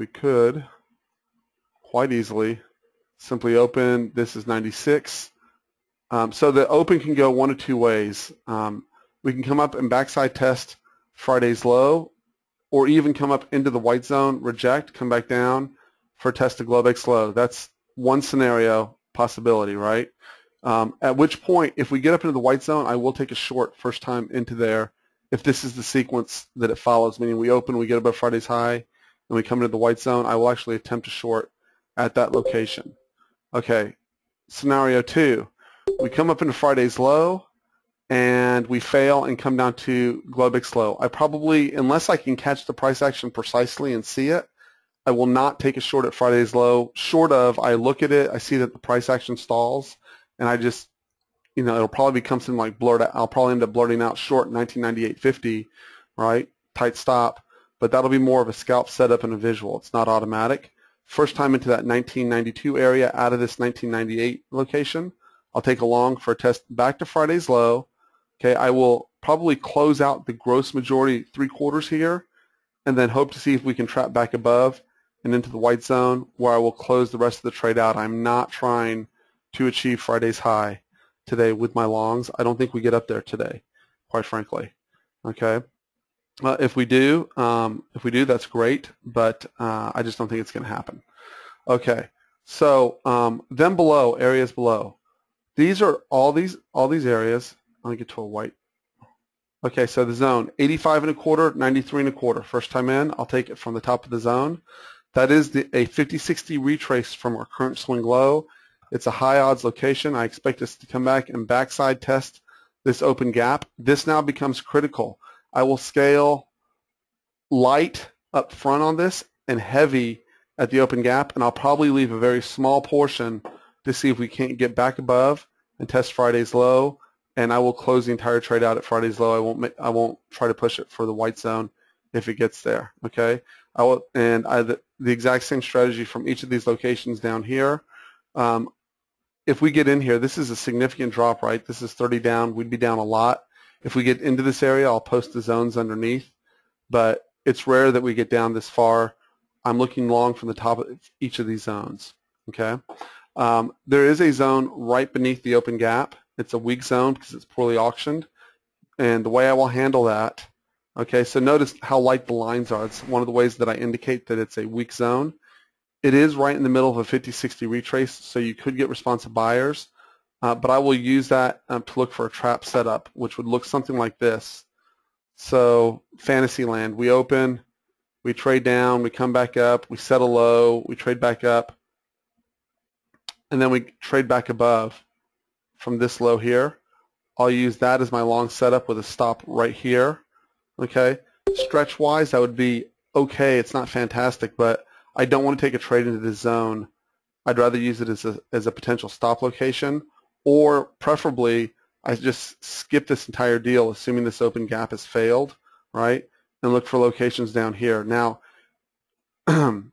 we could quite easily simply open. This is 96. So the open can go one of two ways. We can come up and backside test Friday's low, or even come up into the white zone, reject, come back down for a test of Globex low. That's one scenario possibility, right? At which point, if we get up into the white zone, I will take a short first time into there if this is the sequence that it follows, meaning we open, we get above Friday's high, and we come into the white zone, I will actually attempt to short at that location. Okay, scenario 2, we come up into Friday's low, and we fail and come down to Globex low. I probably, unless I can catch the price action precisely and see it, I will not take a short at Friday's low, short of I look at it, I see that the price action stalls, and I just, it'll probably become something like blurt out. I'll probably end up blurting out short 1998.50, right? Tight stop, but that'll be more of a scalp setup and a visual. It's not automatic. First time into that 1992 area out of this 1998 location, I'll take a long for a test back to Friday's low. Okay, I will probably close out the gross majority 3/4 here, and then hope to see if we can trap back above and into the white zone, where I will close the rest of the trade out. I'm not trying to achieve Friday's high today with my longs. I don't think we get up there today, quite frankly. Okay, if we do, that's great, but I just don't think it's going to happen. Okay, so then below, areas below. These are all these areas. Let me get to a white. Okay, so the zone 85.25, 93.25. First time in, I'll take it from the top of the zone. That is a 50-60 retrace from our current swing low. It's a high odds location. I expect us to come back and backside test this open gap. This now becomes critical. I will scale light up front on this and heavy at the open gap, and I'll probably leave a very small portion to see if we can't get back above and test Friday's low, and I will close the entire trade out at Friday's low. I won't try to push it for the white zone if it gets there. Okay, the exact same strategy from each of these locations down here. If we get in here, this is a significant drop, right? This is 30 down. We'd be down a lot. If we get into this area, I'll post the zones underneath, but it's rare that we get down this far. I'm looking long from the top of each of these zones. Okay, there is a zone right beneath the open gap. It's a weak zone because it's poorly auctioned, and the way I will handle that, okay, so notice how light the lines are. It's one of the ways that I indicate that it's a weak zone. It is right in the middle of a 50-60 retrace, so you could get responsive buyers, but I will use that to look for a trap setup, which would look something like this. So Fantasyland, we open, we trade down, we come back up, we set a low, we trade back up, and then we trade back above from this low here. I'll use that as my long setup with a stop right here. Okay, stretch-wise, that would be okay. It's not fantastic, but I don't want to take a trade into this zone. I'd rather use it as a potential stop location, or preferably I just skip this entire deal, assuming this open gap has failed, right, and look for locations down here. Now, let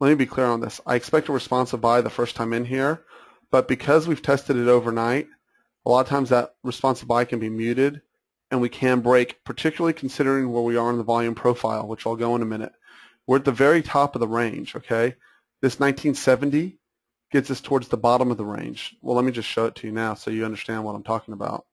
me be clear on this. I expect a responsive buy the first time in here, but because we've tested it overnight, a lot of times that responsive buy can be muted, and we can break, particularly considering where we are in the volume profile, which I'll go in a minute. We're at the very top of the range, okay? This 1970 gets us towards the bottom of the range. Well, let me just show it to you now so you understand what I'm talking about.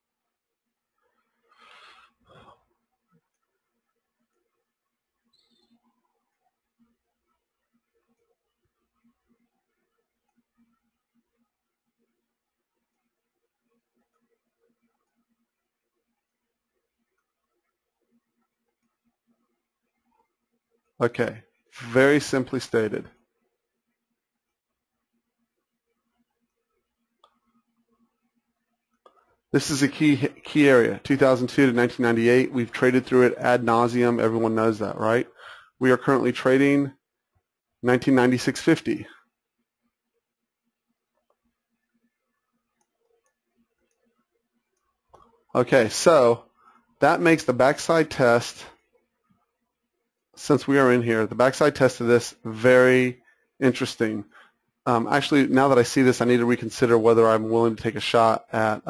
Okay, very simply stated. This is a key area, 2002 to 1998. We've traded through it ad nauseum. Everyone knows that, right? We are currently trading 1996.50. Okay, so that makes the backside test, since we are in here, the backside test of this very interesting. Actually, now that I see this, I need to reconsider whether I'm willing to take a shot at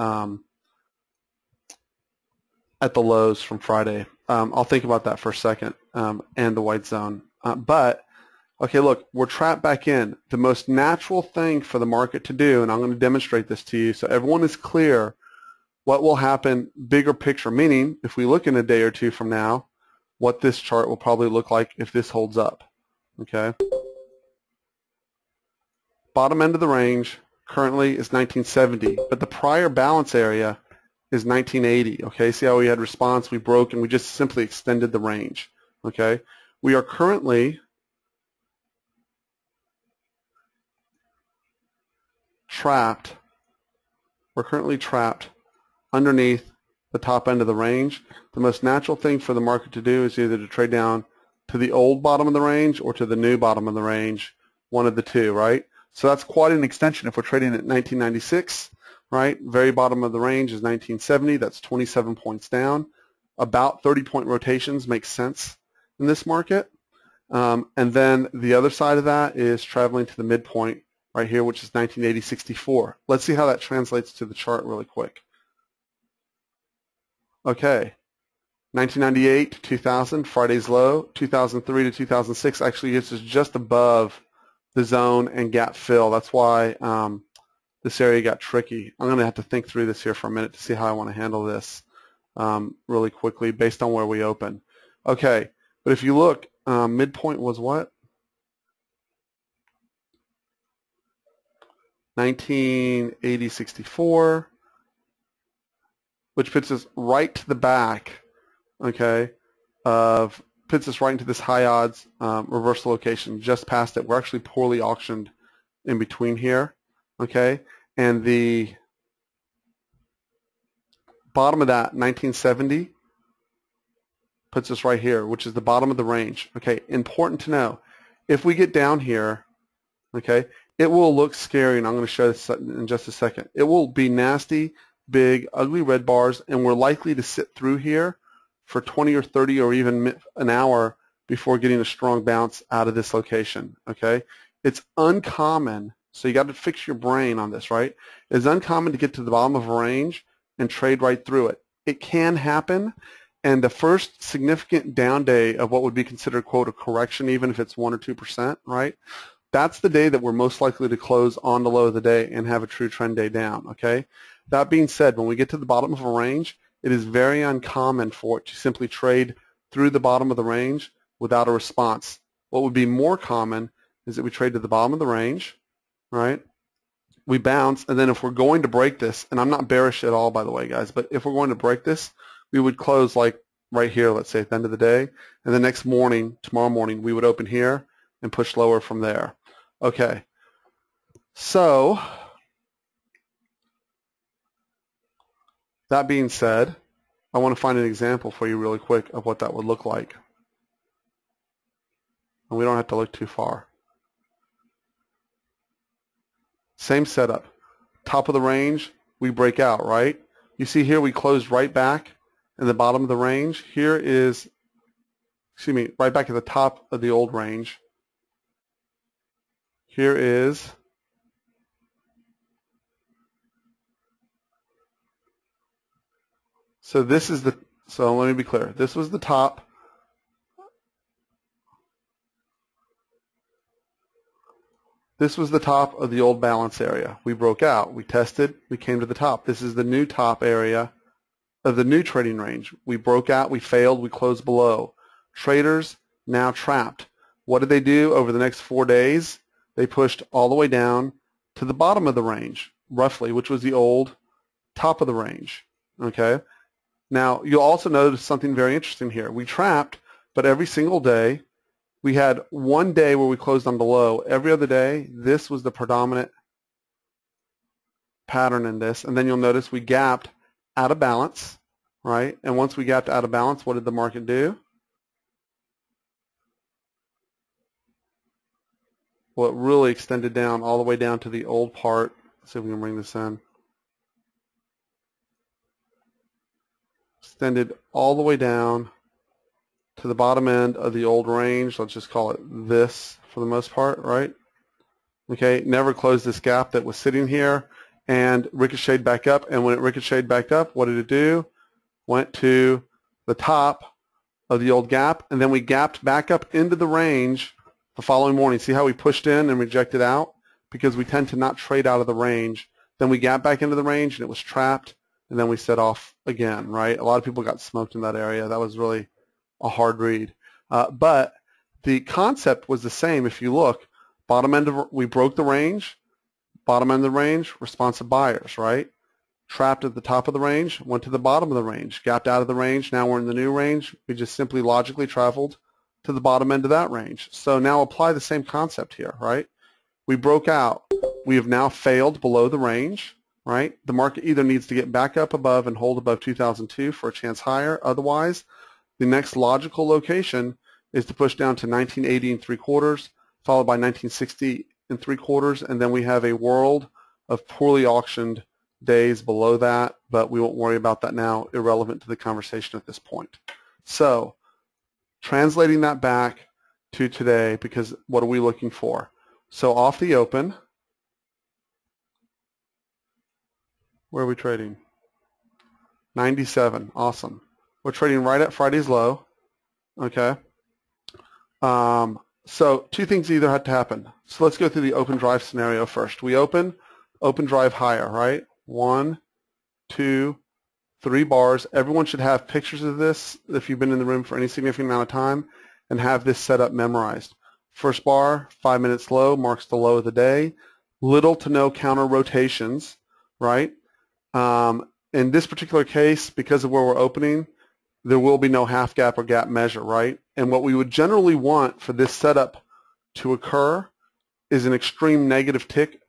the lows from Friday. I'll think about that for a second, and the white zone. But Okay, look, we're trapped back in. The most natural thing for the market to do, and I'm going to demonstrate this to you so everyone is clear what will happen bigger picture, meaning if we look in a day or two from now, what this chart will probably look like if this holds up. Okay. Bottom end of the range currently is 1970, but the prior balance area is 1980. Okay, see how we had response, we broke, and we just simply extended the range. Okay, we are currently trapped. We're currently trapped underneath the top end of the range. The most natural thing for the market to do is either to trade down to the old bottom of the range or to the new bottom of the range, one of the two, right? So that's quite an extension. If we're trading at 1996, right, very bottom of the range is 1970. That's 27 points down. About 30-point rotations make sense in this market. And then the other side of that is traveling to the midpoint right here, which is 1980.64. Let's see how that translates to the chart really quick. Okay, 1998 to 2000, Friday's low. 2003 to 2006 actually gets us just above the zone and gap fill. That's why this area got tricky. I'm going to have to think through this here for a minute to see how I want to handle this really quickly based on where we open. Okay, but if you look, midpoint was what? 1980.64, which puts us right to the back, okay, puts us right into this high odds reversal location just past it. We're actually poorly auctioned in between here, okay, and the bottom of that, 1970, puts us right here, which is the bottom of the range. Okay, important to know, if we get down here, okay, it will look scary, and I'm going to show this in just a second. It will be nasty, big, ugly red bars, and we're likely to sit through here for 20 or 30 or even an hour before getting a strong bounce out of this location, okay? It's uncommon, so you got to fix your brain on this, right? It's uncommon to get to the bottom of a range and trade right through it. It can happen, and the first significant down day of what would be considered, quote, a correction, even if it's 1 or 2%, right? That's the day that we're most likely to close on the low of the day and have a true trend day down, okay? That being said, when we get to the bottom of a range, it is very uncommon for it to simply trade through the bottom of the range without a response. What would be more common is that we trade to the bottom of the range, right? We bounce, and then if we're going to break this, and I'm not bearish at all, by the way, guys, but if we're going to break this, we would close like right here, let's say, at the end of the day, and the next morning, tomorrow morning, we would open here and push lower from there. Okay, so that being said, I want to find an example for you really quick of what that would look like. And we don't have to look too far. Same setup. Top of the range, we break out, right? You see here we closed right back in the bottom of the range. Here is, excuse me, right back at the top of the old range. Here is so this is the, so let me be clear. This was the top. This was the top of the old balance area. We broke out. We tested. We came to the top. This is the new top area of the new trading range. We broke out. We failed. We closed below. Traders now trapped. What did they do over the next 4 days? They pushed all the way down to the bottom of the range, roughly, which was the old top of the range. Okay. Now, you'll also notice something very interesting here. We trapped, but every single day, we had one day where we closed on the low. Every other day, this was the predominant pattern in this. And then you'll notice we gapped out of balance, right? And once we gapped out of balance, what did the market do? Well, it really extended down all the way down to the old part. Let's see if we can bring this in. Extended all the way down to the bottom end of the old range. Let's just call it this for the most part, right? Okay, never closed this gap that was sitting here and ricocheted back up. And when it ricocheted back up, what did it do? Went to the top of the old gap, and then we gapped back up into the range the following morning. See how we pushed in and rejected out? Because we tend to not trade out of the range. Then we got back into the range and it was trapped, and then we set off again, right? A lot of people got smoked in that area. That was really a hard read. But the concept was the same. If you look, bottom end of, we broke the range, bottom end of the range, responsive buyers, right? Trapped at the top of the range, went to the bottom of the range, gapped out of the range, now we're in the new range. We just simply logically traveled to the bottom end of that range. So now apply the same concept here, right? We broke out. We have now failed below the range, right? The market either needs to get back up above and hold above 2002 for a chance higher. Otherwise, the next logical location is to push down to 1980 and 3/4, followed by 1960 and 3/4, and then we have a world of poorly auctioned days below that, but we won't worry about that now, irrelevant to the conversation at this point. So translating that back to today, because what are we looking for? So off the open, where are we trading? 97, awesome. We're trading right at Friday's low, okay? So two things either had to happen. So let's go through the open drive scenario first. We open drive higher, right? 1, 2, 3 bars. Everyone should have pictures of this if you've been in the room for any significant amount of time and have this setup memorized. First bar, 5 minutes low, marks the low of the day. Little to no counter rotations, right? In this particular case, because of where we're opening, there will be no half gap or gap measure, right? And what we would generally want for this setup to occur is an extreme negative tick.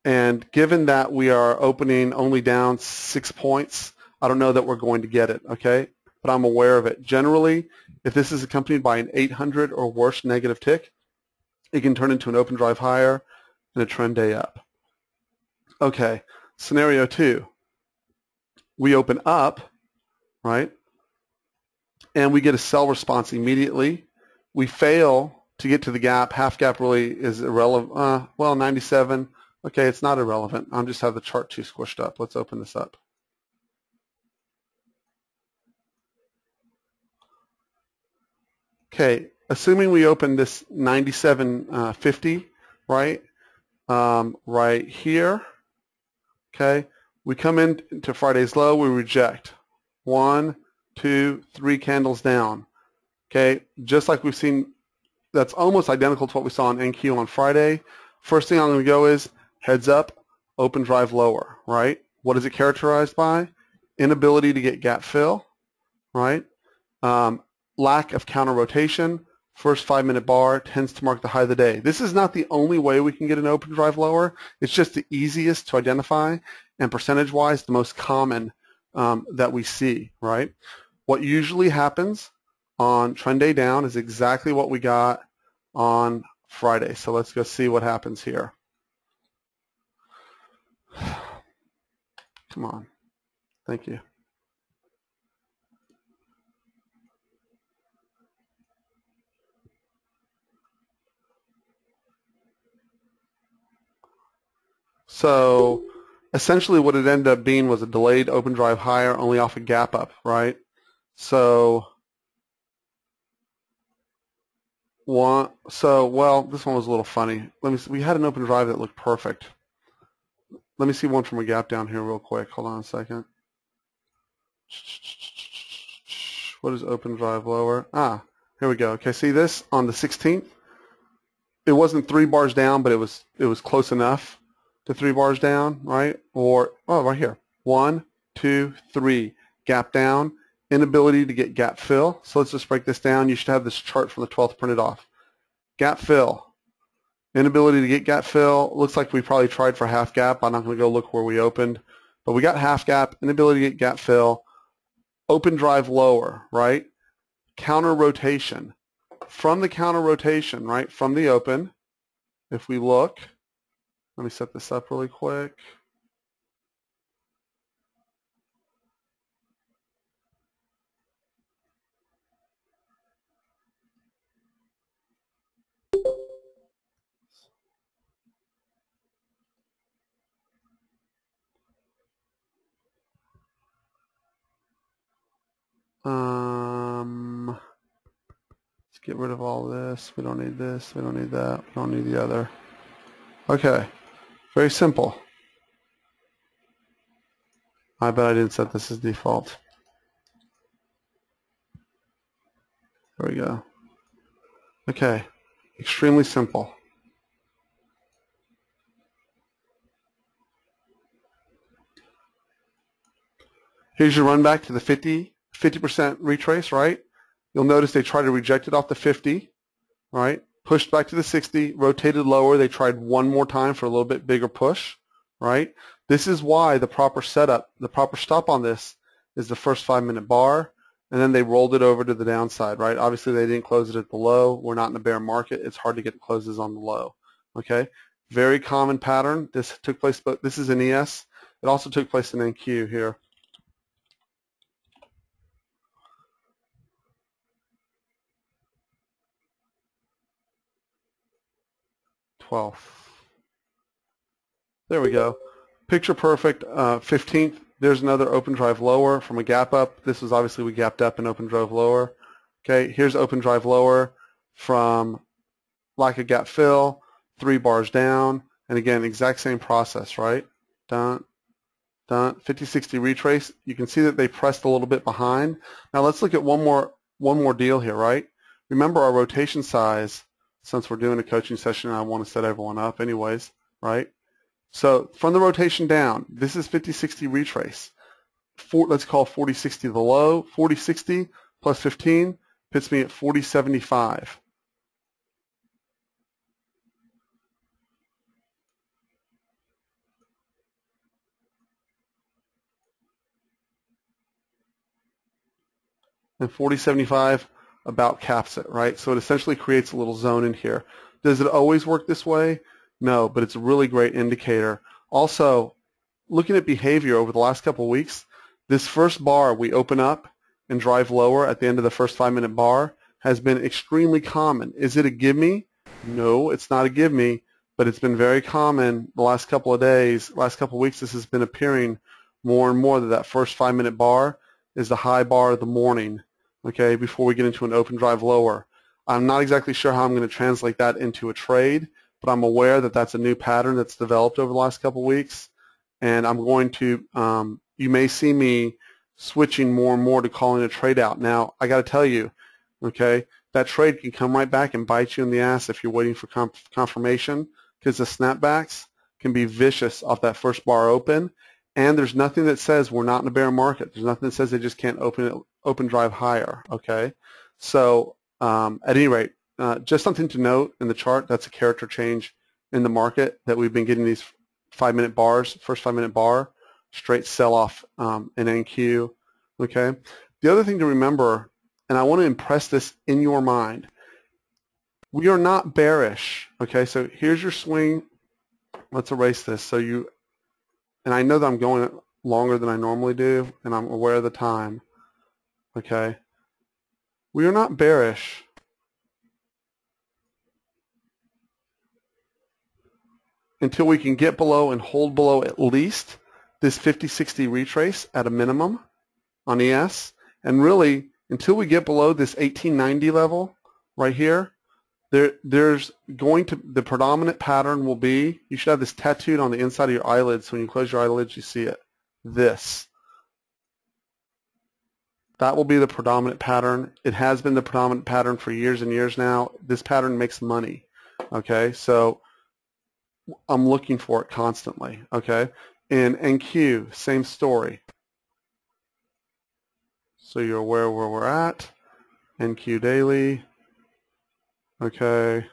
And given that we are opening only down 6 points, I don't know that we're going to get it, okay? But I'm aware of it. Generally, if this is accompanied by an 800 or worse negative tick, it can turn into an open drive higher and a trend day up. Okay, scenario 2. We open up, right? And we get a sell response immediately. We fail to get to the gap. Half gap really is irrelevant. Well, 97. Okay, it's not irrelevant. I just have the chart too squished up. Let's open this up. Okay, assuming we open this 97.50, right? Right here. Okay, we come into Friday's low. We reject. 1, 2, 3 candles down. Okay, just like we've seen, that's almost identical to what we saw on NQ on Friday. First thing I'm going to go is heads up, open drive lower, right? What is it characterized by? Inability to get gap fill, right? Lack of counter rotation. First 5-minute bar tends to mark the high of the day. This is not the only way we can get an open drive lower. It's just the easiest to identify and percentage-wise the most common that we see, right? What usually happens on trend day down is exactly what we got on Friday. So let's go see what happens here. Come on. Thank you. So essentially what it ended up being was a delayed open drive higher only off a gap up, right? So well, this one was a little funny. Let me see. We had an open drive that looked perfect. Let me see one from a gap down here real quick. Hold on a second. What is open drive lower? Here we go. Okay, see this on the 16th? It wasn't 3 bars down, but it was close enough to 3 bars down, right? Or, oh, right here. 1, 2, 3. Gap down. Inability to get gap fill. So let's just break this down. You should have this chart from the 12th printed off. Gap fill. Inability to get gap fill. Looks like we probably tried for half gap. I'm not going to go look where we opened. But we got half gap. Inability to get gap fill. Open drive lower, right? Counter rotation. From the counter rotation, right? From the open, if we look, let me set this up really quick. Let's get rid of all this. We don't need this. We don't need that. We don't need the other. Okay, very simple. I bet I didn't set this as default. There we go. Okay, extremely simple. Here's your run back to the 50% retrace, right? You'll notice they tried to reject it off the 50, right? Pushed back to the 60, rotated lower. They tried one more time for a little bit bigger push, right? This is why the proper setup, the proper stop on this is the first 5-minute bar, and then they rolled it over to the downside, right? Obviously, they didn't close it at the low. We're not in a bear market. It's hard to get closes on the low, okay? Very common pattern. This took place, but this is an ES. It also took place in NQ here. 12th. There we go. Picture perfect. 15th, there's another open drive lower from a gap up. This was obviously we gapped up and open drove lower. Okay, here's open drive lower from lack of gap fill, 3 bars down, and again, exact same process, right? Dun, dun, 50-60 retrace. You can see that they pressed a little bit behind. Now let's look at one more deal here, right? Remember our rotation size. Since we're doing a coaching session, I want to set everyone up anyways, right? So from the rotation down, this is 50-60 retrace. Let's call 40-60 the low. 40-60 plus 15 puts me at 40-75. And 40-75 about caps it, right? So it essentially creates a little zone in here. Does it always work this way? No, but it's a really great indicator. Also, looking at behavior over the last couple of weeks, this first bar we open up and drive lower at the end of the first 5-minute bar has been extremely common. Is it a give me? No, it's not a give me, but it's been very common the last couple of days, last couple of weeks. This has been appearing more and more that first 5-minute bar is the high bar of the morning, okay, before we get into an open drive lower. I'm not exactly sure how I'm going to translate that into a trade, but I'm aware that that's a new pattern that's developed over the last couple of weeks, and I'm going to, you may see me switching more and more to calling a trade out. Now, I got to tell you, okay, that trade can come right back and bite you in the ass if you're waiting for confirmation, because the snapbacks can be vicious off that first bar open, and there's nothing that says we're not in a bear market. There's nothing that says they just can't open drive higher, okay? So at any rate, just something to note in the chart, that's a character change in the market that we've been getting these 5-minute bars, first 5-minute bar, straight sell-off in NQ, okay? The other thing to remember, and I want to impress this in your mind, we are not bearish, okay? So here's your swing. Let's erase this. So you, and I know that I'm going longer than I normally do, and I'm aware of the time, okay? We are not bearish until we can get below and hold below at least this 50-60 retrace at a minimum on ES, and really until we get below this 1890 level right here, there's going to, the predominant pattern will be, you should have this tattooed on the inside of your eyelids. So when you close your eyelids, you see it. This. That will be the predominant pattern. It has been the predominant pattern for years and years now. This pattern makes money. Okay, so I'm looking for it constantly. Okay, in NQ, same story. So you're aware where we're at. NQ daily. Okay.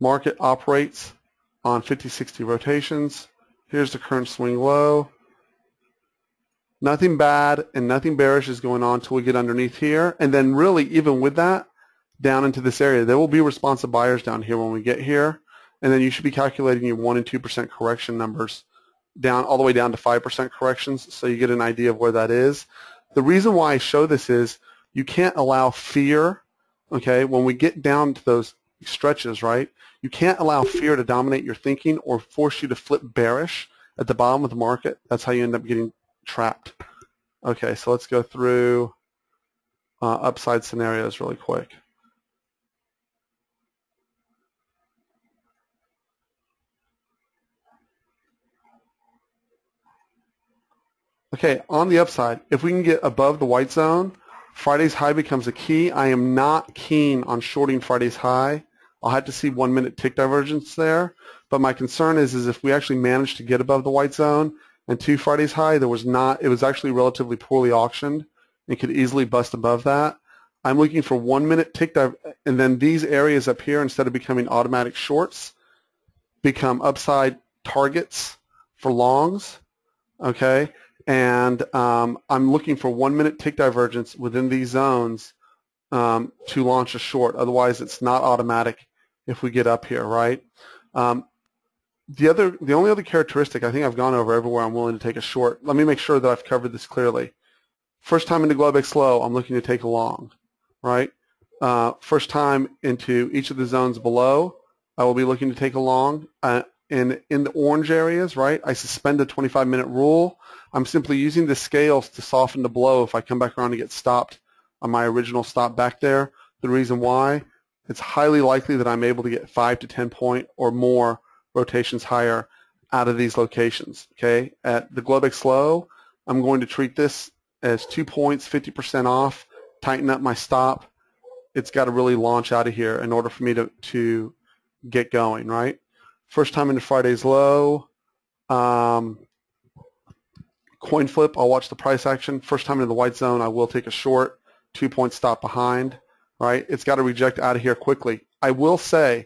Market operates on 50-60 rotations. Here's the current swing low. Nothing bad and nothing bearish is going on until we get underneath here. And then really, even with that, down into this area, there will be responsive buyers down here when we get here. And then you should be calculating your 1% and 2% correction numbers down all the way down to 5% corrections, so you get an idea of where that is. The reason why I show this is you can't allow fear, okay, when we get down to those stretches, right? You can't allow fear to dominate your thinking or force you to flip bearish at the bottom of the market. That's how you end up getting trapped. Okay, so let's go through upside scenarios really quick. Okay, on the upside, if we can get above the white zone, Friday's high becomes a key. I am not keen on shorting Friday's high. I'll have to see 1 minute tick divergence there. But my concern is if we actually manage to get above the white zone and to Friday's high, it was actually relatively poorly auctioned and could easily bust above that. I'm looking for 1 minute tick and then these areas up here, instead of becoming automatic shorts, become upside targets for longs, okay? And I'm looking for 1 minute tick divergence within these zones to launch a short. Otherwise, it's not automatic if we get up here, right? The only other characteristic, I think I've gone over everywhere I'm willing to take a short. Let me make sure that I've covered this clearly. First time into Globex low, I'm looking to take a long, right? First time into each of the zones below, I will be looking to take a long. In the orange areas, right, I suspend the 25-minute rule. I'm simply using the scales to soften the blow if I come back around and get stopped on my original stop back there. The reason why, it's highly likely that I'm able to get 5 to 10 point or more rotations higher out of these locations, okay? At the Globex low, I'm going to treat this as 2 points, 50% off, tighten up my stop. It's got to really launch out of here in order for me to get going, right? First time into Friday's low, coin flip, I'll watch the price action. First time into the white zone, I will take a short, 2 point stop behind, right? It's got to reject out of here quickly. I will say,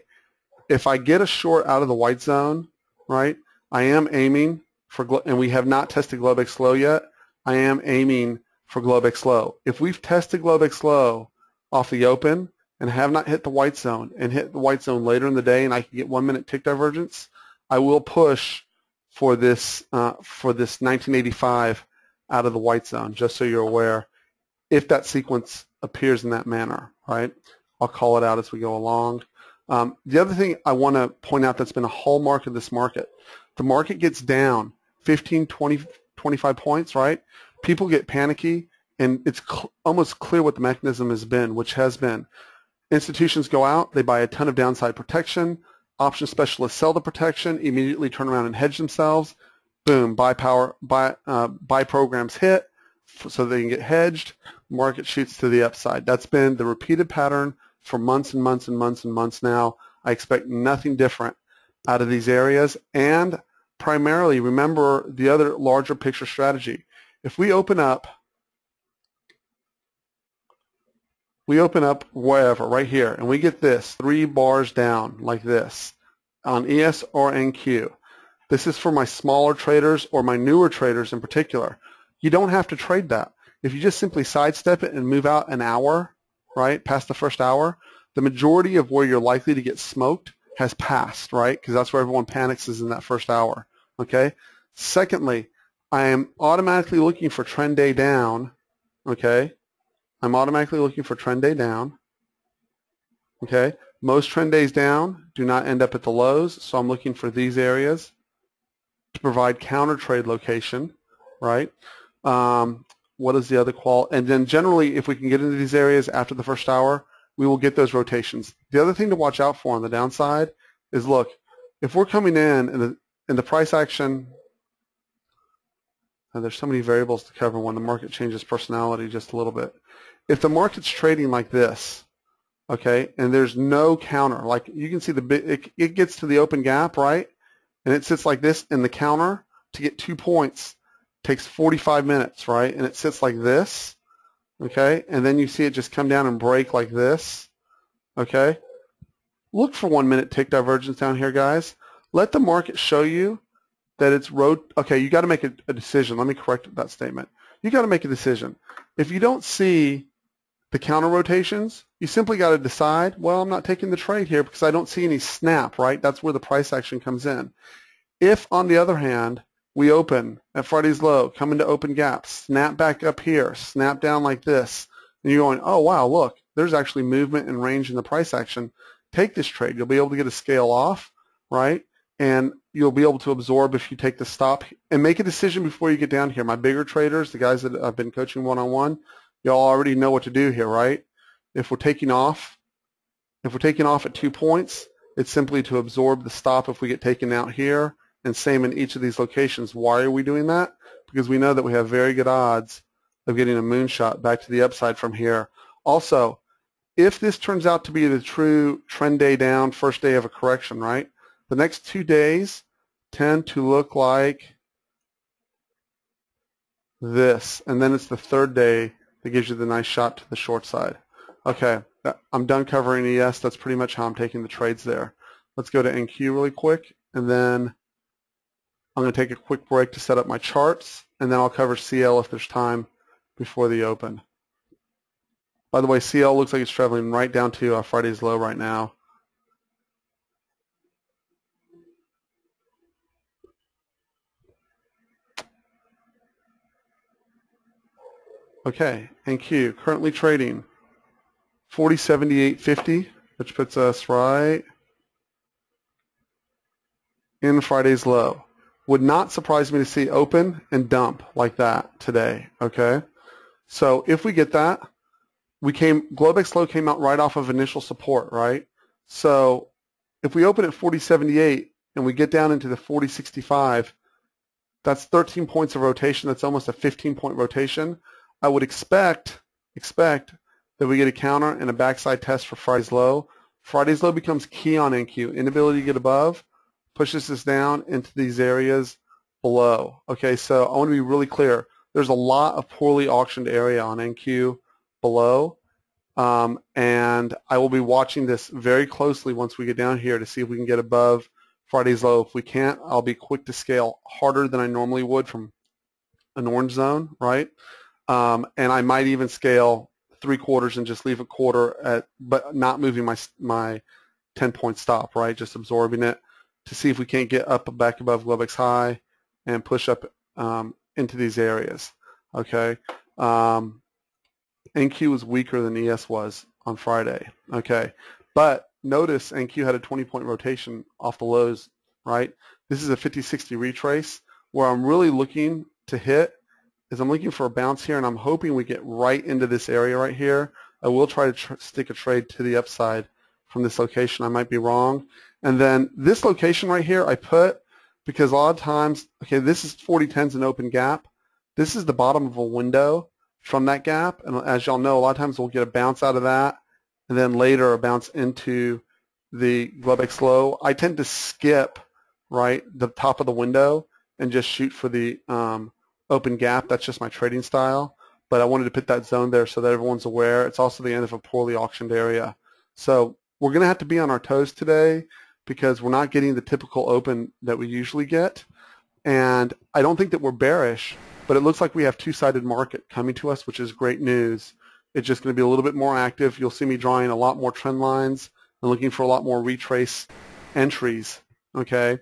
if I get a short out of the white zone, right, I am aiming for, and we have not tested Globex low yet, I am aiming for Globex low. If we've tested Globex low off the open and have not hit the white zone and hit the white zone later in the day and I can get 1 minute tick divergence, I will push for this 1985 out of the white zone, just so you're aware, if that sequence appears in that manner, right? I'll call it out as we go along. The other thing I want to point out that's been a hallmark of this market, the market gets down 15, 20, 25 points, right? People get panicky, and it's almost clear what the mechanism has been, which has been institutions go out, they buy a ton of downside protection, option specialists sell the protection, immediately turn around and hedge themselves, boom, buy programs hit so they can get hedged, market shoots to the upside. That's been the repeated pattern for months and months and months and months now. I expect nothing different out of these areas. And primarily, remember the other larger picture strategy. If we open up wherever, right here, and we get this 3 bars down like this on ES or NQ. This is for my smaller traders or my newer traders in particular. You don't have to trade that. If you just simply sidestep it and move out an hour, right, past the first hour, the majority of where you're likely to get smoked has passed, right, because that's where everyone panics is in that first hour, okay? Secondly, I am automatically looking for trend day down, okay? I'm automatically looking for trend day down, okay? Most trend days down do not end up at the lows, so I'm looking for these areas to provide counter trade location, right? What is the other qual? And then generally, if we can get into these areas after the first hour, we will get those rotations. The other thing to watch out for on the downside is, look, if we're coming in the price action, and there's so many variables to cover when the market changes personality just a little bit. If the market's trading like this, okay, and there's no counter, like you can see it gets to the open gap, right, and it sits like this, and the counter to get 2 points takes 45 minutes, right, and it sits like this, okay, and then you see it just come down and break like this, okay. Look for 1 minute tick divergence down here, guys. Let the market show you that it's okay, you got to make a decision. Let me correct that statement. You got to make a decision. If you don't see the counter rotations, you simply got to decide, well, I'm not taking the trade here because I don't see any snap, right? That's where the price action comes in. If, on the other hand, we open at Friday's low, come into open gaps, snap back up here, snap down like this, and you're going, oh, wow, look, there's actually movement and range in the price action. Take this trade. You'll be able to get a scale off, right? And you'll be able to absorb if you take the stop and make a decision before you get down here. My bigger traders, the guys that I've been coaching one-on-one, y'all already know what to do here, right? If we're taking off at 2 points, it's simply to absorb the stop if we get taken out here, and same in each of these locations. Why are we doing that? Because we know that we have very good odds of getting a moonshot back to the upside from here. Also, if this turns out to be the true trend day down, first day of a correction, right? The next 2 days tend to look like this, and then it's the third day that gives you the nice shot to the short side. Okay, I'm done covering ES. That's pretty much how I'm taking the trades there. Let's go to NQ really quick, and then I'm going to take a quick break to set up my charts, and then I'll cover CL if there's time before the open. By the way, CL looks like it's traveling right down to Friday's low right now. Okay, NQ currently trading 40.7850, which puts us right in Friday's low. Would not surprise me to see open and dump like that today, okay? So if we get that, Globex low came out right off of initial support, right? So if we open at 40.78 and we get down into the 40.65, that's 13 points of rotation. That's almost a 15-point rotation. I would expect that we get a counter and a backside test for Friday's low. Friday's low becomes key on NQ. Inability to get above pushes us down into these areas below. Okay, so I want to be really clear. There's a lot of poorly auctioned area on NQ below, and I will be watching this very closely once we get down here to see if we can get above Friday's low. If we can't, I'll be quick to scale harder than I normally would from an orange zone, right? And I might even scale 3/4 and just leave a quarter but not moving my 10-point stop, right? Just absorbing it to see if we can't get up back above Globex high and push up into these areas. Okay. NQ was weaker than ES was on Friday. Okay. But notice NQ had a 20-point rotation off the lows, right? This is a 50-60 retrace. Where I'm really looking to hit is I'm looking for a bounce here, and I'm hoping we get right into this area right here. I will try to stick a trade to the upside from this location. I might be wrong. And then this location right here I put because a lot of times, okay, this is 40.10's an open gap. This is the bottom of a window from that gap. And as y'all know, a lot of times we'll get a bounce out of that and then later a bounce into the Globex low. I tend to skip, right, the top of the window and just shoot for the open gap. That's just my trading style. But I wanted to put that zone there so that everyone's aware. It's also the end of a poorly auctioned area. So we're going to have to be on our toes today because we're not getting the typical open that we usually get. And I don't think that we're bearish, but it looks like we have two-sided market coming to us, which is great news. It's just going to be a little bit more active. You'll see me drawing a lot more trend lines and looking for a lot more retrace entries, okay?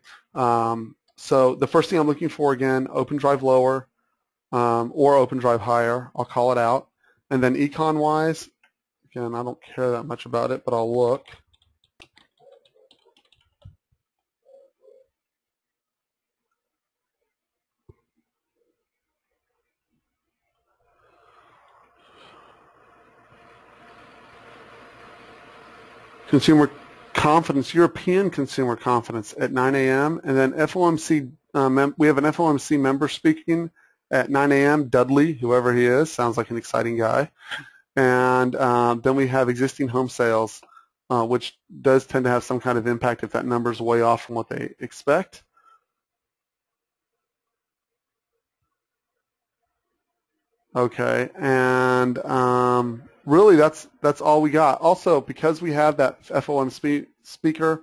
So the first thing I'm looking for, again, open drive lower or open drive higher. I'll call it out. And then econ-wise, again, I don't care that much about it, but I'll look. Consumer confidence, European consumer confidence at 9 a.m. And then FOMC, we have an FOMC member speaking at 9 a.m., Dudley, whoever he is, sounds like an exciting guy. And then we have existing home sales, which does tend to have some kind of impact if that number's way off from what they expect. Okay, and really that's all we got. Also, because we have that FOMC speaker,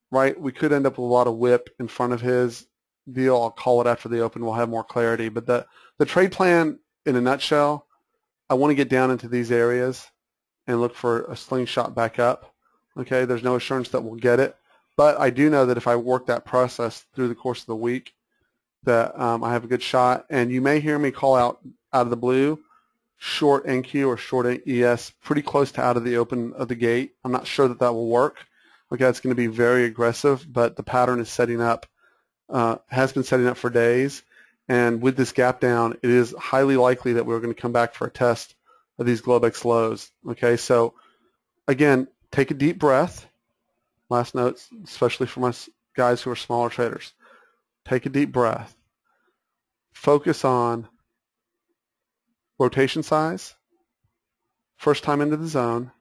right, we could end up with a lot of whip in front of his deal. I'll call it after the open. We'll have more clarity. But the trade plan, in a nutshell, I want to get down into these areas and look for a slingshot back up. Okay, there's no assurance that we'll get it. But I do know that if I work that process through the course of the week, that I have a good shot. And you may hear me call out of the blue, short NQ or short ES, pretty close to out of the open of the gate. I'm not sure that that will work. Okay, it's going to be very aggressive, but the pattern is setting up, has been setting up for days. And with this gap down, it is highly likely that we're going to come back for a test of these Globex lows. Okay, so again, take a deep breath. Last notes, especially for my guys who are smaller traders. Take a deep breath. Focus on rotation size, first time into the zone,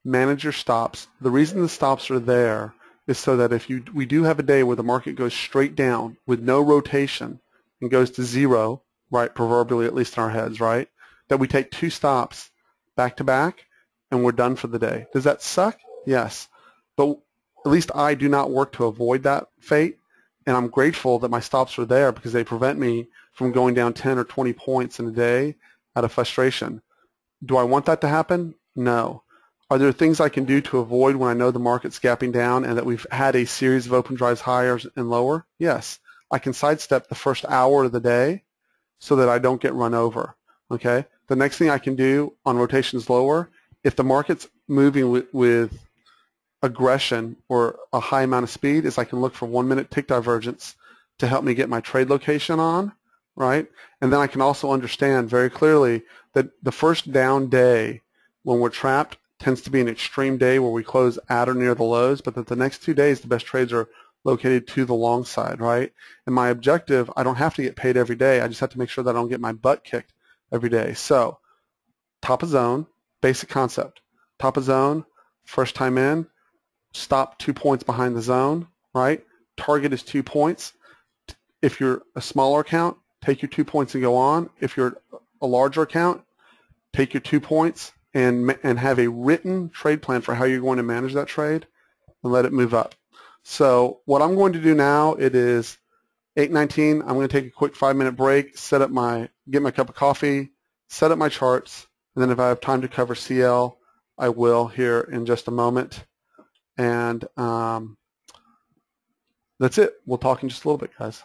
manage your stops. The reason the stops are there is so that if we do have a day where the market goes straight down with no rotation and goes to zero, right, proverbially at least in our heads, right, that we take 2 stops back to back and we're done for the day. Does that suck? Yes. But at least I do not work to avoid that fate, and I'm grateful that my stops are there because they prevent me from going down 10 or 20 points in a day out of frustration. Do I want that to happen? No. Are there things I can do to avoid when I know the market's gapping down and that we've had a series of open drives higher and lower? Yes. I can sidestep the first hour of the day so that I don't get run over. Okay? The next thing I can do on rotations lower, if the market's moving with aggression or a high amount of speed, is I can look for 1 minute tick divergence to help me get my trade location on, right? And then I can also understand very clearly that the first down day when we're trapped tends to be an extreme day where we close at or near the lows, but that the next 2 days the best trades are located to the long side, right? And my objective, I don't have to get paid every day. I just have to make sure that I don't get my butt kicked every day. So top of zone, basic concept. Top of zone, first time in, stop 2 points behind the zone, right? Target is 2 points. If you're a smaller account, take your 2 points and go on. If you're a larger account, take your 2 points and have a written trade plan for how you're going to manage that trade and let it move up. So what I'm going to do now, it is 8:19. I'm going to take a quick 5-minute break, get my cup of coffee, set up my charts, and then if I have time to cover CL, I will here in just a moment. And that's it. We'll talk in just a little bit, guys.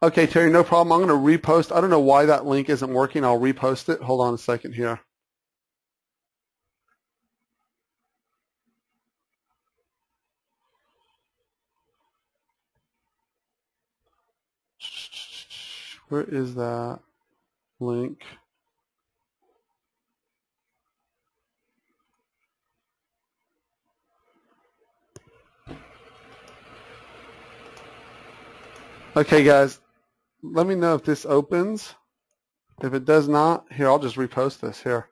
Okay, Terry, no problem. I'm going to repost. I don't know why that link isn't working. I'll repost it. Hold on a second here. Where is that link? Okay, guys, let me know if this opens. If it does not, here, I'll just repost this here.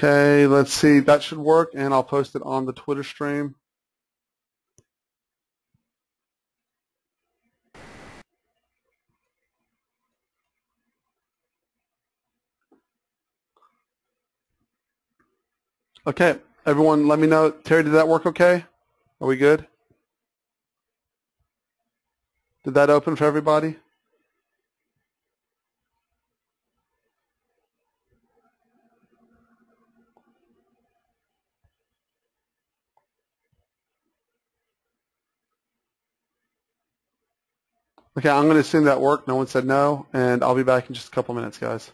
Okay, let's see. That should work, and I'll post it on the Twitter stream. Okay, everyone, let me know. Terry, did that work okay? Are we good? Did that open for everybody? Okay, I'm going to assume that worked. No one said no, and I'll be back in just a couple minutes, guys.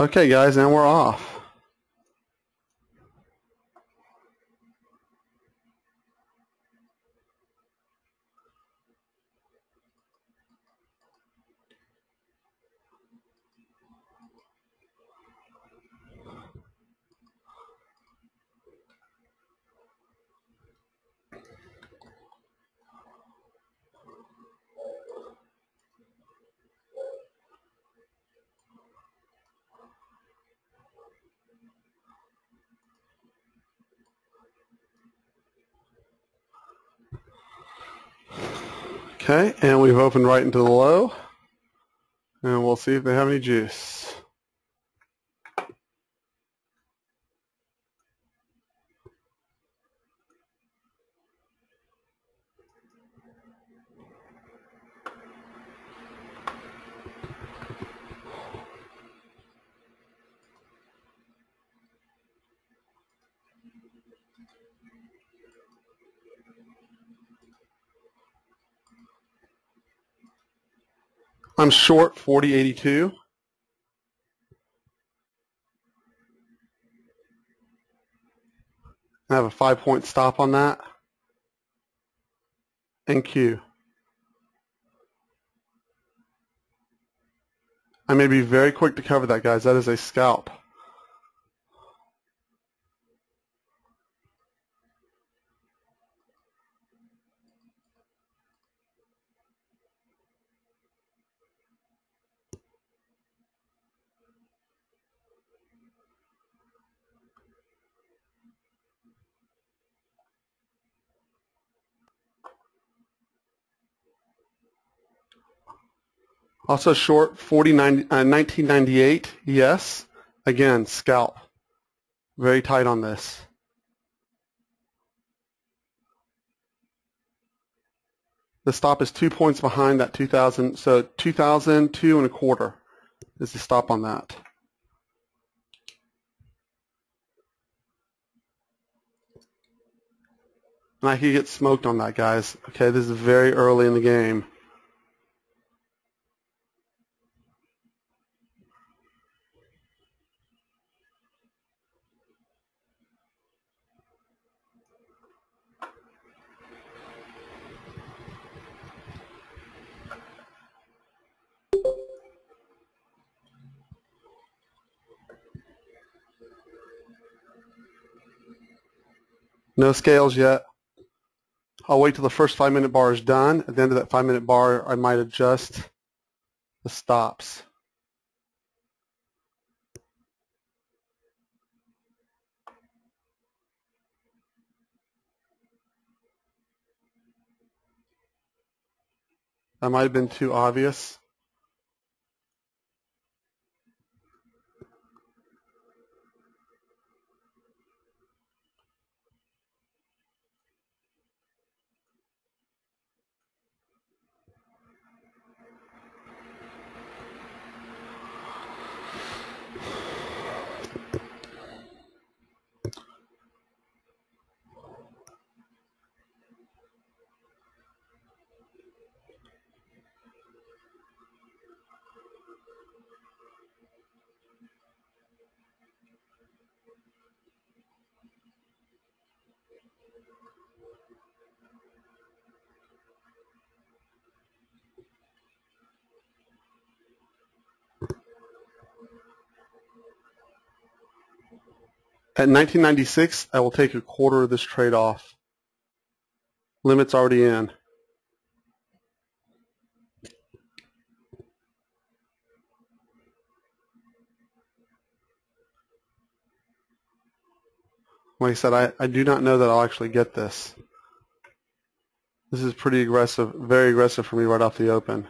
Okay, guys, and we're off. Okay, and we've opened right into the low, and we'll see if they have any juice. I'm short 40.82. I have a 5-point stop on that. And Q. I may be very quick to cover that, guys. That is a scalp. Also short 1998. Yes. Again, scalp. Very tight on this. The stop is 2 points behind that 2000. So 2002 1/4 is the stop on that. And I could get smoked on that, guys. Okay, this is very early in the game. No scales yet. I'll wait till the first 5-minute bar is done. At the end of that 5-minute bar, I might adjust the stops. That might have been too obvious. At 1996, I will take 1/4 of this trade off. Limit's already in. Like I said, I do not know that I'll actually get this. This is pretty aggressive, very aggressive for me right off the open.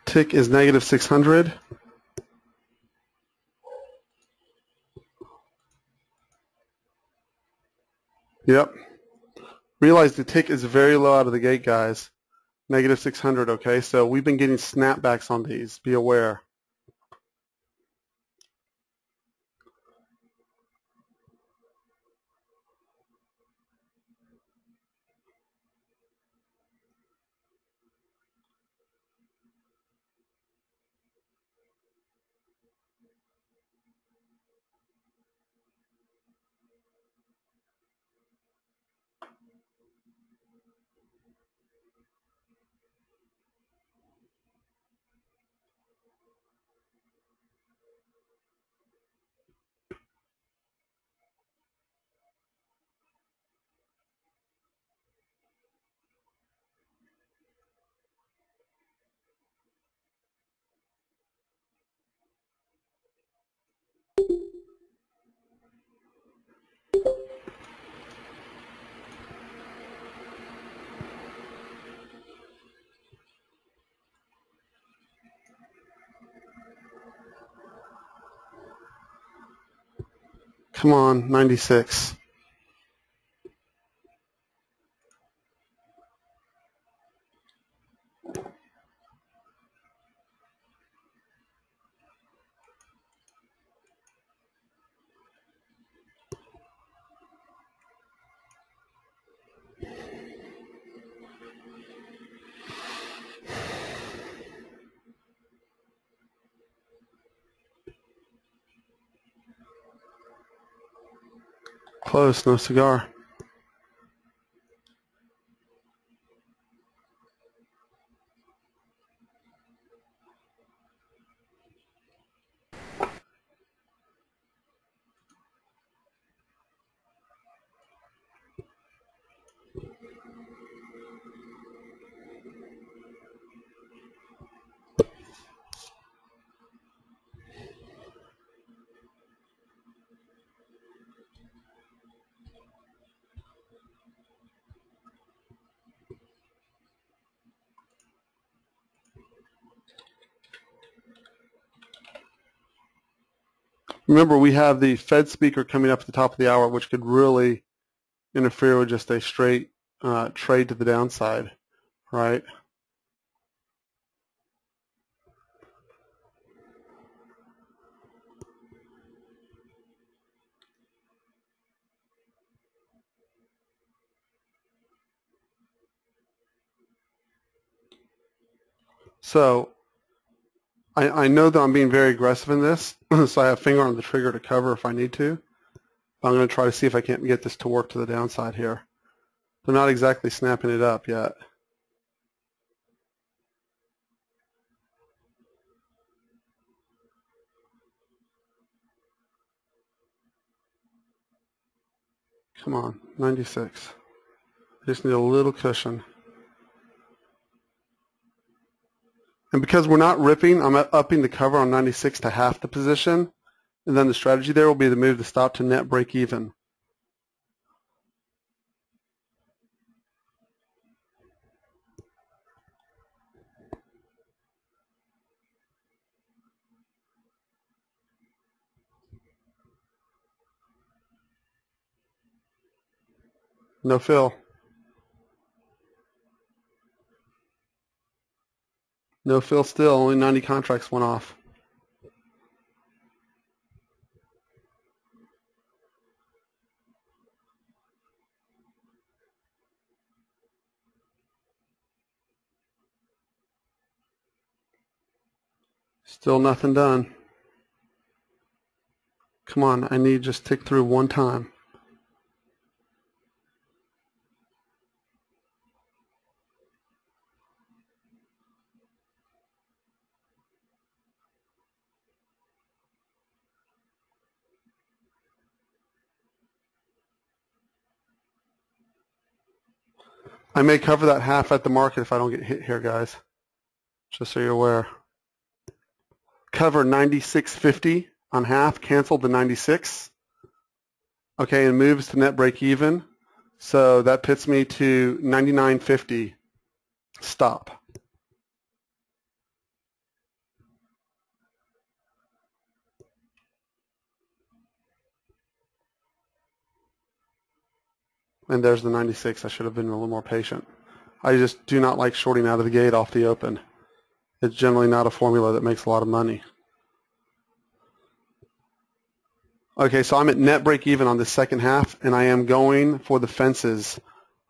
Tick is negative 600. Yep. Realize the tick is very low out of the gate, guys. Negative 600, okay? So we've been getting snapbacks on these. Be aware. Come on, 96. Close, no cigar. Remember, we have the Fed speaker coming up at the top of the hour, which could really interfere with just a straight trade to the downside, right? So I know that I'm being very aggressive in this, so I have finger on the trigger to cover if I need to. I'm going to try to see if I can't get this to work to the downside here. They're not exactly snapping it up yet. Come on, 96. I just need a little cushion. And because we're not ripping, I'm upping the cover on 96 to half the position. And then the strategy there will be to move the stop to net break even. No fill. No fill still. Only 90 contracts went off. Still nothing done. Come on, I need to just tick through one time. I may cover that half at the market if I don't get hit here, guys. Just so you're aware. Cover 96.50 on half, canceled the 96. Okay, and moves to net break even. So that puts me to 99.50 stop. And there's the 96. I should have been a little more patient. I just do not like shorting out of the gate off the open. It's generally not a formula that makes a lot of money. Okay, so I'm at net break even on the second half, and I am going for the fences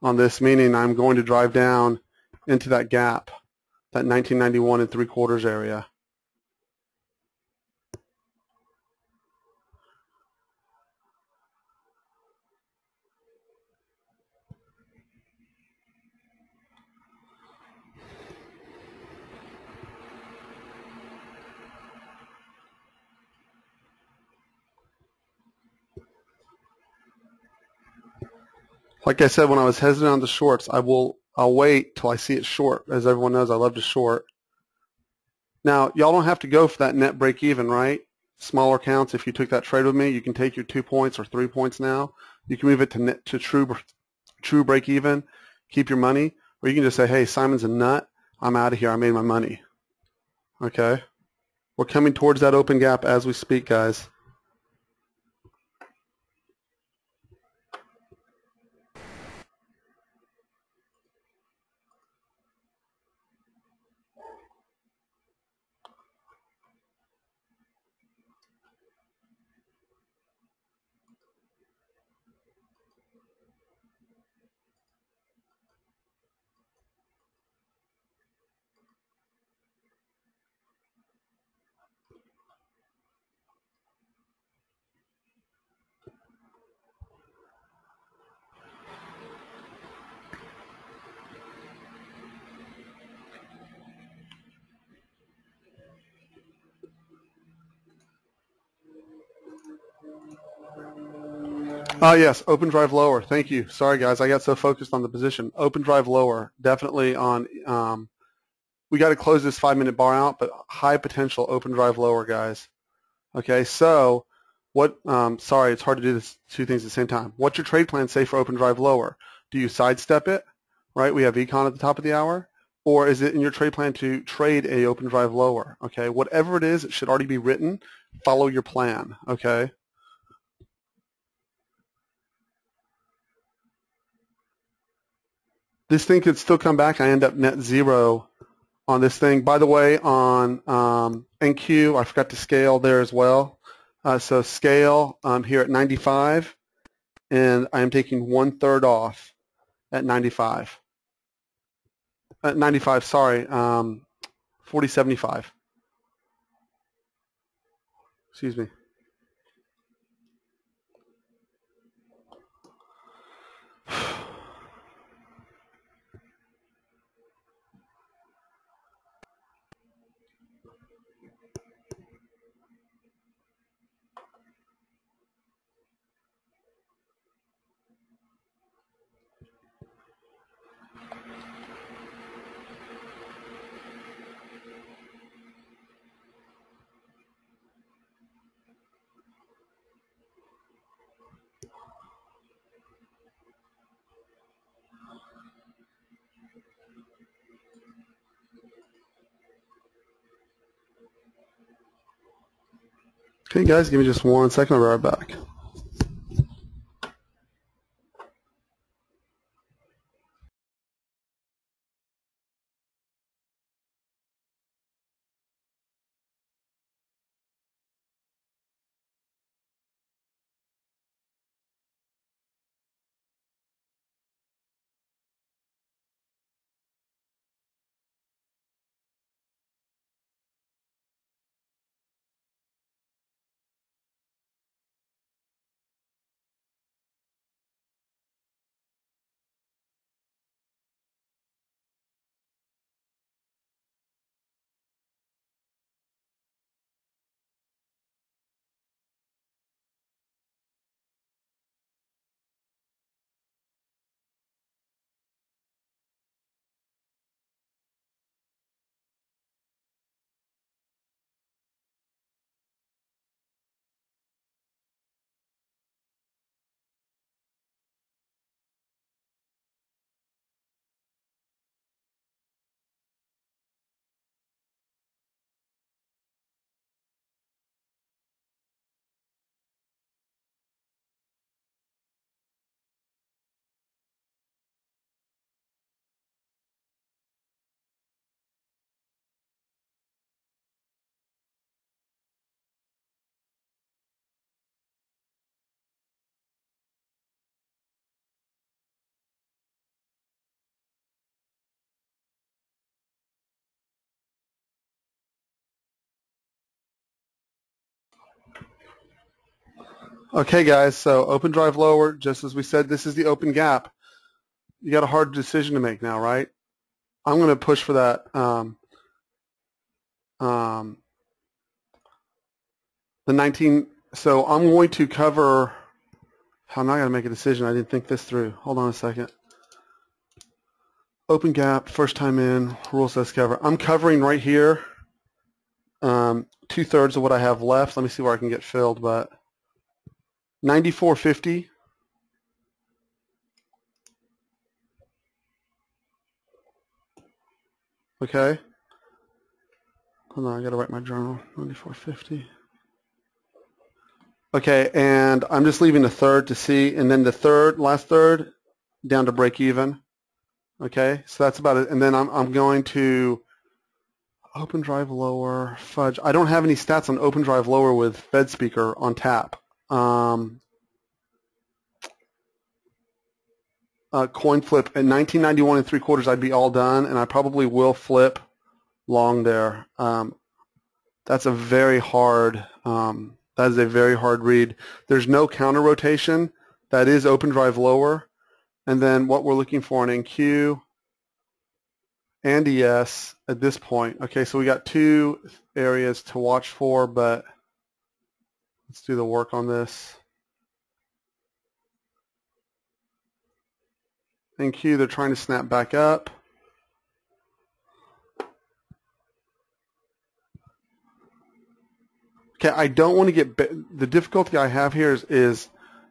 on this, meaning I'm going to drive down into that gap, that 1991 and 3/4 area. Like I said, when I was hesitant on the shorts, I'll wait till I see it short. As everyone knows, I love to short. Now, y'all don't have to go for that net break even, right? Smaller counts. If you took that trade with me, you can take your 2 points or 3 points now. You can move it to true break even, keep your money, or you can just say, hey, Simon's a nut. I'm out of here. I made my money. Okay? We're coming towards that open gap as we speak, guys. Yes, open drive lower. Thank you. Sorry, guys. I got so focused on the position. Open drive lower. Definitely on, we got to close this 5-minute bar out, but high potential open drive lower, guys. Okay, so what, sorry, it's hard to do this two things at the same time. What's your trade plan say for open drive lower? Do you sidestep it, right? We have econ at the top of the hour. Or is it in your trade plan to trade a open drive lower? Okay, whatever it is, it should already be written. Follow your plan, okay? This thing could still come back. I end up net zero on this thing. By the way, on NQ, I forgot to scale there as well. So scale here at 95, and I am taking 1/3 off at 95. At 95, sorry, 4075. Excuse me. Okay, guys, give me just 1 second. I'll be right back. Okay, guys, so open drive lower, just as we said, this is the open gap. You got a hard decision to make now, right? I'm going to push for that the 19. So I'm going to cover. I'm not going to make a decision. I didn't think this through. Hold on a second. Open gap, first time in, rule says cover. I'm covering right here, 2/3 of what I have left. Let me see where I can get filled, but 94.50. Okay. Hold on, I got to write my journal. 94.50. Okay, and I'm just leaving the third to see, and then the third, last third, down to break even. Okay, so that's about it. And then I'm going to open drive lower, fudge. I don't have any stats on open drive lower with Fed speaker on tap. Coin flip at 1991 3/4, I'd be all done, and I probably will flip long there. That's a very hard. That is a very hard read. There's no counter rotation. That is open drive lower, and then what we're looking for in NQ and ES at this point. Okay, so we got two areas to watch for, but let's do the work on this. NQ, they're trying to snap back up. Okay, I don't want to get, the difficulty I have here is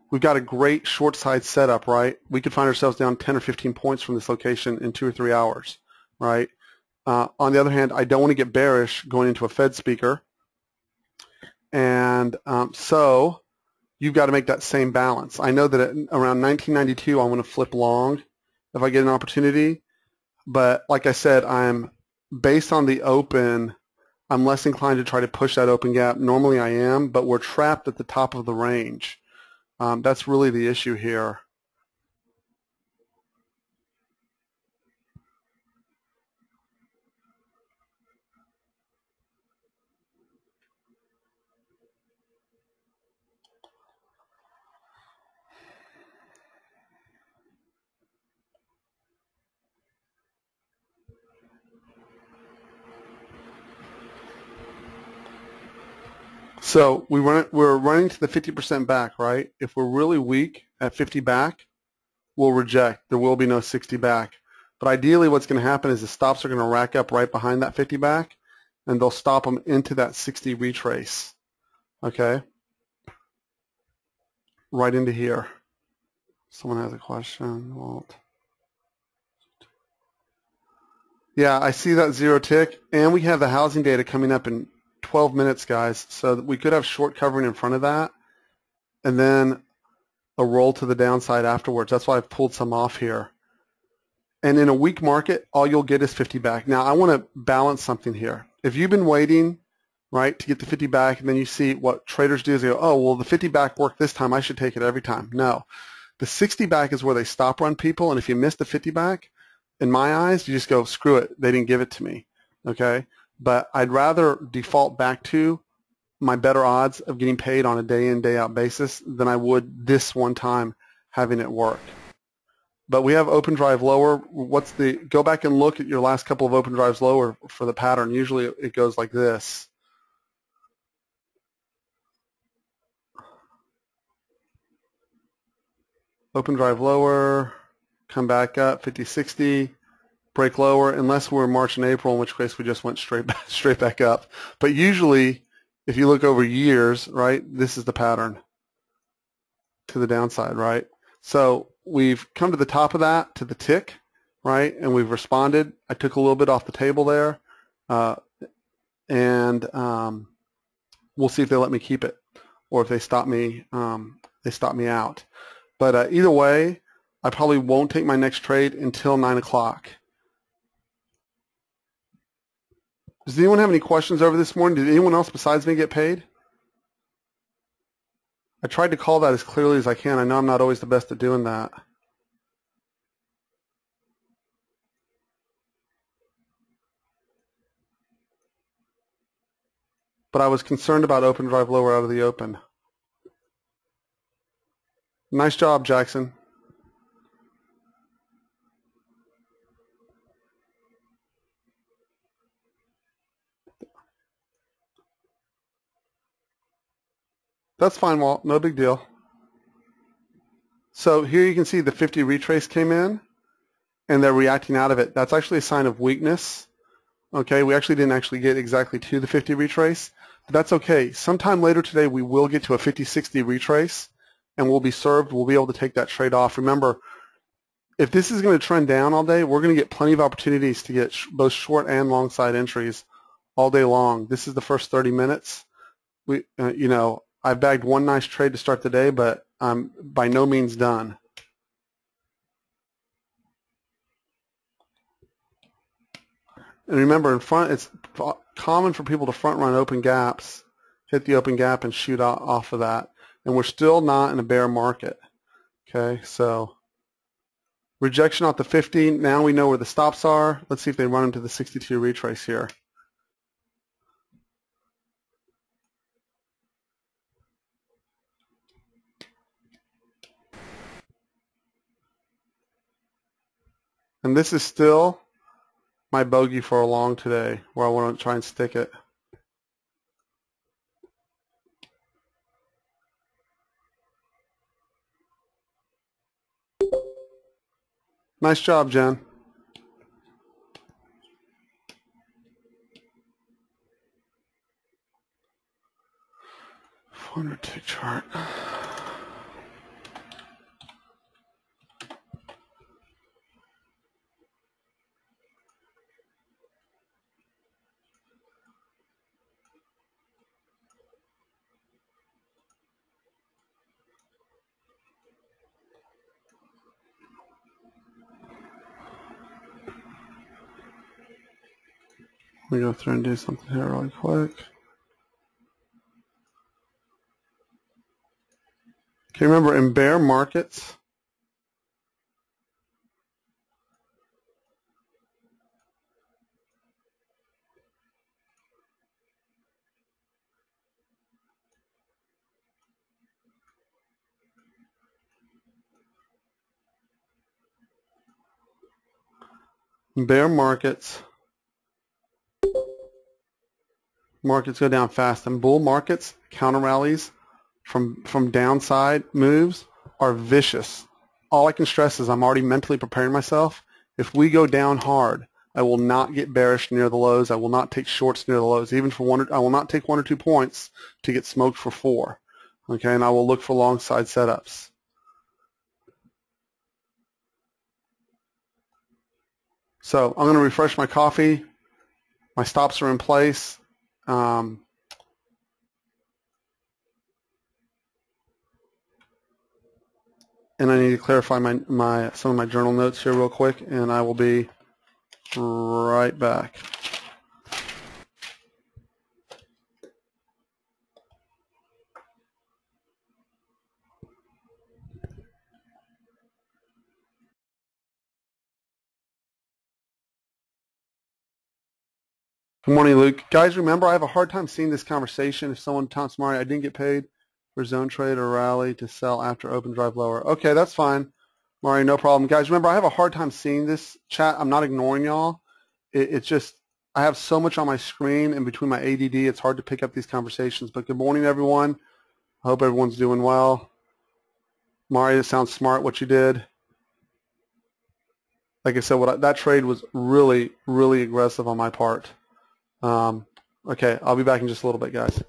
we've got a great short side setup, right? We could find ourselves down 10 or 15 points from this location in 2 or 3 hours, right? On the other hand, I don't want to get bearish going into a Fed speaker. And so you've got to make that same balance. I know that at around 1992, I want to flip long if I get an opportunity. But like I said, I'm based on the open, I'm less inclined to try to push that open gap. Normally I am, but we're trapped at the top of the range. That's really the issue here. So we're running to the 50% back, right? If we're really weak at 50 back, we'll reject. There will be no 60 back. But ideally what's going to happen is the stops are going to rack up right behind that 50 back, and they'll stop them into that 60 retrace. Okay? Right into here. Someone has a question, Walt. Yeah, I see that zero tick, and we have the housing data coming up in 12 minutes, guys. So we could have short covering in front of that, and then a roll to the downside afterwards. That's why I've pulled some off here. And in a weak market, all you'll get is 50 back. Now, I want to balance something here. If you've been waiting, right, to get the 50 back, and then you see what traders do is they go, oh, well, the 50 back worked this time. I should take it every time. No. The 60 back is where they stop run people, and if you miss the 50 back, in my eyes, you just go, screw it. They didn't give it to me, okay? But I'd rather default back to my better odds of getting paid on a day-in, day-out basis than I would this one time having it work. But we have open drive lower. Go back and look at your last couple of open drives lower for the pattern. Usually it goes like this. Open drive lower, come back up, 50, 60, break lower, unless we're March and April, in which case we just went straight back up. But usually, if you look over years, right, this is the pattern to the downside, right? So we've come to the top of that, to the tick, right, and we've responded. I took a little bit off the table there, and we'll see if they let me keep it, or if they stop me out. But either way, I probably won't take my next trade until 9 o'clock. Does anyone have any questions over this morning? Did anyone else besides me get paid? I tried to call that as clearly as I can. I know I'm not always the best at doing that. But I was concerned about open drive lower out of the open. Nice job, Jackson. That's fine, Walt. No big deal. So here you can see the 50 retrace came in, and they're reacting out of it. That's actually a sign of weakness. Okay, we actually didn't actually get exactly to the 50 retrace, but that's okay. Sometime later today, we will get to a 50-60 retrace, and we'll be served. We'll be able to take that trade off. Remember, if this is going to trend down all day, we're going to get plenty of opportunities to get both short and long side entries all day long. This is the first 30 minutes. I bagged one nice trade to start the day, but I'm by no means done. And remember, in front, it's common for people to front run open gaps, hit the open gap, and shoot off of that. And we're still not in a bear market. Okay, so rejection off the 50. Now we know where the stops are. Let's see if they run into the 62 retrace here. And this is still my bogey for a long today, where I want to try and stick it. Nice job, Jen. Tick chart. Let me go through and do something here really quick. Okay, remember in bear markets, markets go down fast. And bull markets, counter rallies from downside moves are vicious. All I can stress is I'm already mentally preparing myself. If we go down hard, I will not get bearish near the lows. I will not take shorts near the lows. Even for I will not take 1 or 2 points to get smoked for 4. Okay, and I will look for long side setups. So I'm going to refresh my coffee. My stops are in place. And I need to clarify some of my journal notes here real quick, and I will be right back. Good morning, Luke. Guys, remember, I have a hard time seeing this conversation. If someone taunts Mari, I didn't get paid for zone trade or rally to sell after open drive lower. Okay, that's fine. Mari, no problem. Guys, remember, I have a hard time seeing this chat. I'm not ignoring y'all. It's just I have so much on my screen, and between my ADD, it's hard to pick up these conversations. But good morning, everyone. I hope everyone's doing well. Mari, it sounds smart what you did. Like I said, that trade was really, really aggressive on my part. Okay, I'll be back in just a little bit, guys.